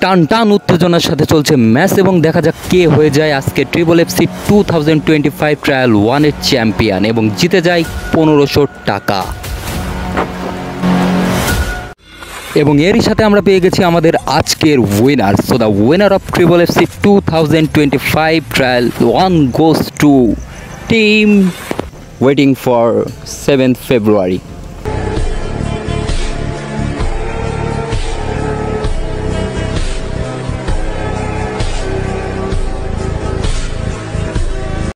টান টান উত্তেজনার সাথে চলছে ম্যাচ এবং দেখা যাক কে হয়ে যায় আজকে ট্রিপল এফসি 2025 ট্রায়াল 1-এর চ্যাম্পিয়ন এবং জিতে যায় 1500 টাকা। এবং এরই সাথে আমরা পেয়ে গেছি আমাদের আজকের winner. So the winner of triple FC 2025 trial 1 goes to team waiting for 7th February।